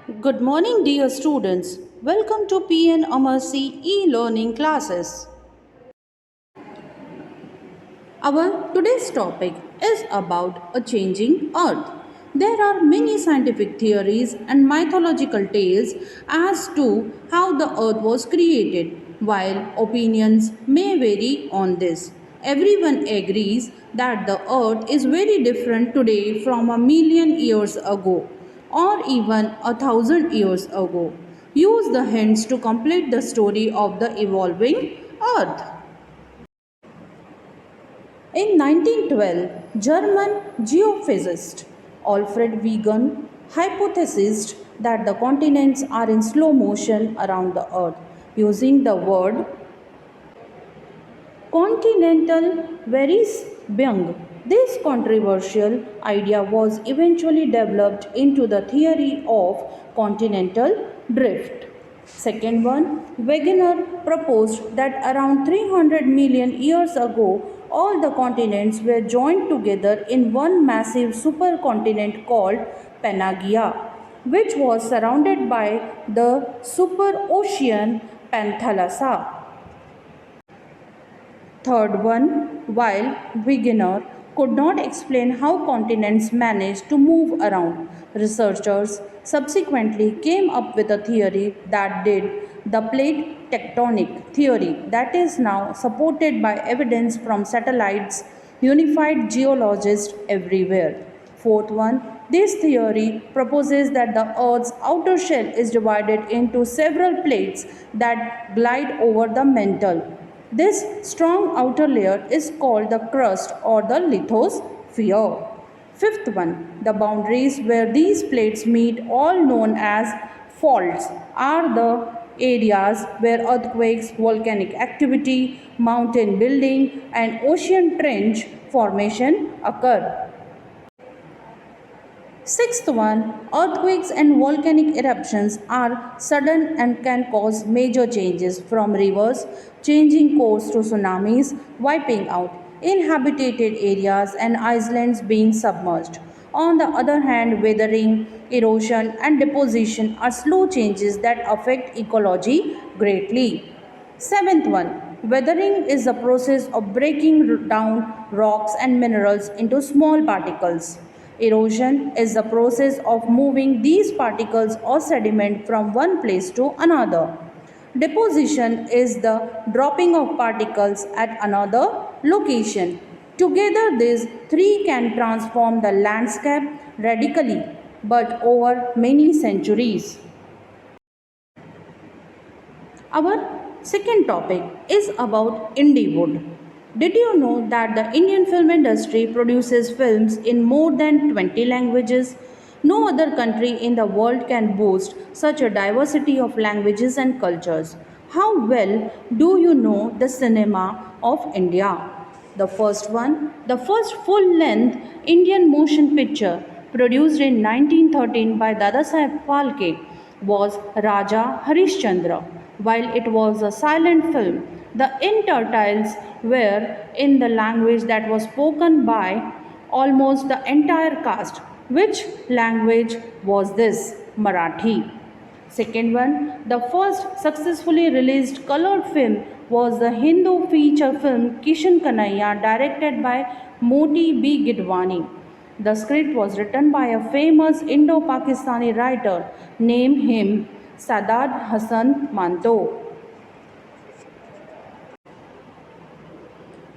Good morning, dear students. Welcome to PN Amarsi e-learning classes. Our today's topic is about a changing earth. There are many scientific theories and mythological tales as to how the earth was created. While opinions may vary on this, everyone agrees that the earth is very different today from a million years ago or even 1,000 years ago. Use the hints to complete the story of the evolving earth. In 1912, German geophysicist Alfred Wegener hypothesized that the continents are in slow motion around the earth using the word continental Verissbung. This controversial idea was eventually developed into the theory of continental drift. Second one, Wegener proposed that around 300 million years ago, all the continents were joined together in one massive supercontinent called Pangaea, which was surrounded by the superocean Panthalassa. Third one, while Wegener could not explain how continents managed to move around, researchers subsequently came up with a theory that did the plate tectonic theory that is now supported by evidence from satellites, unified geologists everywhere. Fourth one, this theory proposes that the Earth's outer shell is divided into several plates that glide over the mantle. This strong outer layer is called the crust or the lithosphere. Fifth one, the boundaries where these plates meet, all known as faults, are the areas where earthquakes, volcanic activity, mountain building, and ocean trench formation occur. Sixth one, earthquakes and volcanic eruptions are sudden and can cause major changes from rivers changing course to tsunamis, wiping out inhabited areas and islands being submerged. On the other hand, weathering, erosion and deposition are slow changes that affect ecology greatly. Seventh one, weathering is the process of breaking down rocks and minerals into small particles. Erosion is the process of moving these particles or sediment from one place to another. Deposition is the dropping of particles at another location. Together, these three can transform the landscape radically, but over many centuries. Our second topic is about Indiewood. Did you know that the Indian film industry produces films in more than 20 languages? No other country in the world can boast such a diversity of languages and cultures. How well do you know the cinema of India? The first one, the first full length Indian motion picture produced in 1913 by Dadasaheb Phalke was Raja Harishchandra. While it was a silent film, the intertitles were in the language that was spoken by almost the entire cast. Which language was this? Marathi. Second one, the first successfully released colored film was the Hindu feature film Kishan Kanhaiya, directed by Moti B. Gidwani. The script was written by a famous Indo-Pakistani writer named him Sadad Hassan Manto.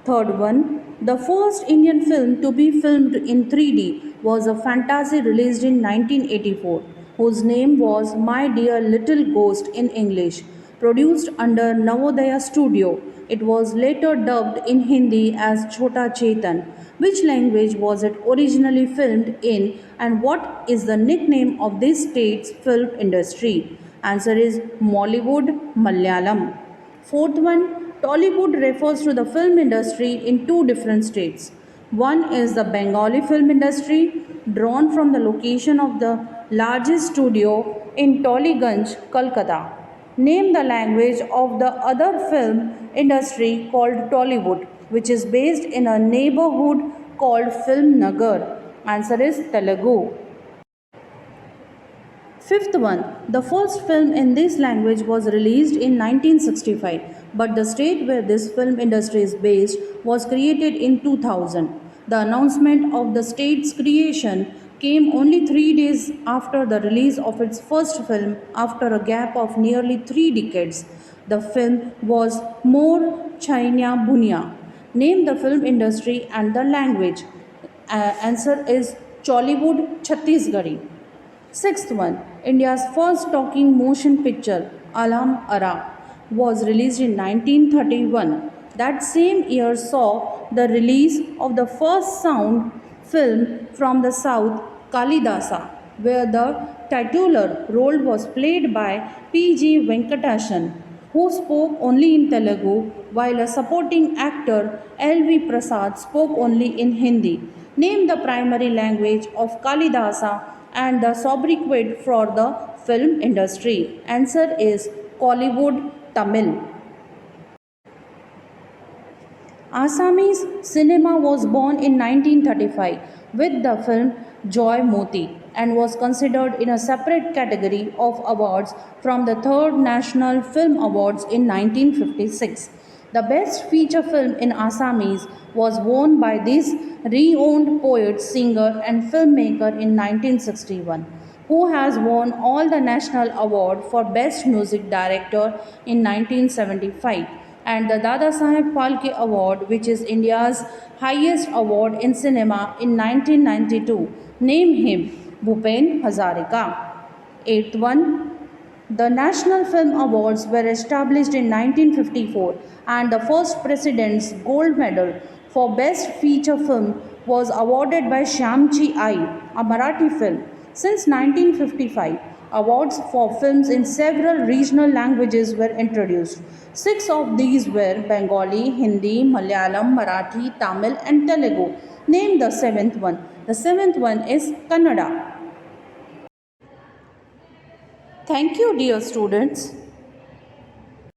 Third one, the first Indian film to be filmed in 3D was a fantasy released in 1984, whose name was My Dear Little Ghost in English, produced under Navodaya Studio. It was later dubbed in Hindi as Chota Chetan. Which language was it originally filmed in, and what is the nickname of this state's film industry? Answer is Mollywood Malayalam. Fourth one, Tollywood refers to the film industry in two different states. One is the Bengali film industry, drawn from the location of the largest studio in Tollygunj, Kolkata. Name the language of the other film industry called Tollywood, which is based in a neighborhood called Film Nagar. Answer is Telugu. Fifth one, the first film in this language was released in 1965, but the state where this film industry is based was created in 2000. The announcement of the state's creation came only 3 days after the release of its first film after a gap of nearly 3 decades. The film was More Chainya Bunya. Name the film industry and the language. Answer is Chollywood Chhattisgarhi. Sixth one, India's first talking motion picture, Alam Ara, was released in 1931. That same year saw the release of the first sound film from the south, Kalidasa, where the titular role was played by P.G. Venkatashan, who spoke only in Telugu, while a supporting actor, L.V. Prasad, spoke only in Hindi. Name the primary language of Kalidasa and the sobriquet for the film industry. Answer is Kollywood Tamil. Assamese cinema was born in 1935 with the film Joy Moti and was considered in a separate category of awards from the 3rd National Film Awards in 1956. The best feature film in Assamese was won by this renowned poet, singer, and filmmaker in 1961, who has won all the national award for Best Music Director in 1975 and the Dada Saheb Phalke Award, which is India's highest award in cinema, in 1992. Name him Bhupen Hazarika. Eighth one, the National Film Awards were established in 1954 and the first president's gold medal for Best Feature Film was awarded by Shyamji Ai, a Marathi film. Since 1955, awards for films in several regional languages were introduced. Six of these were Bengali, Hindi, Malayalam, Marathi, Tamil, and Telugu. Name the seventh one. The seventh one is Kannada. Thank you, dear students.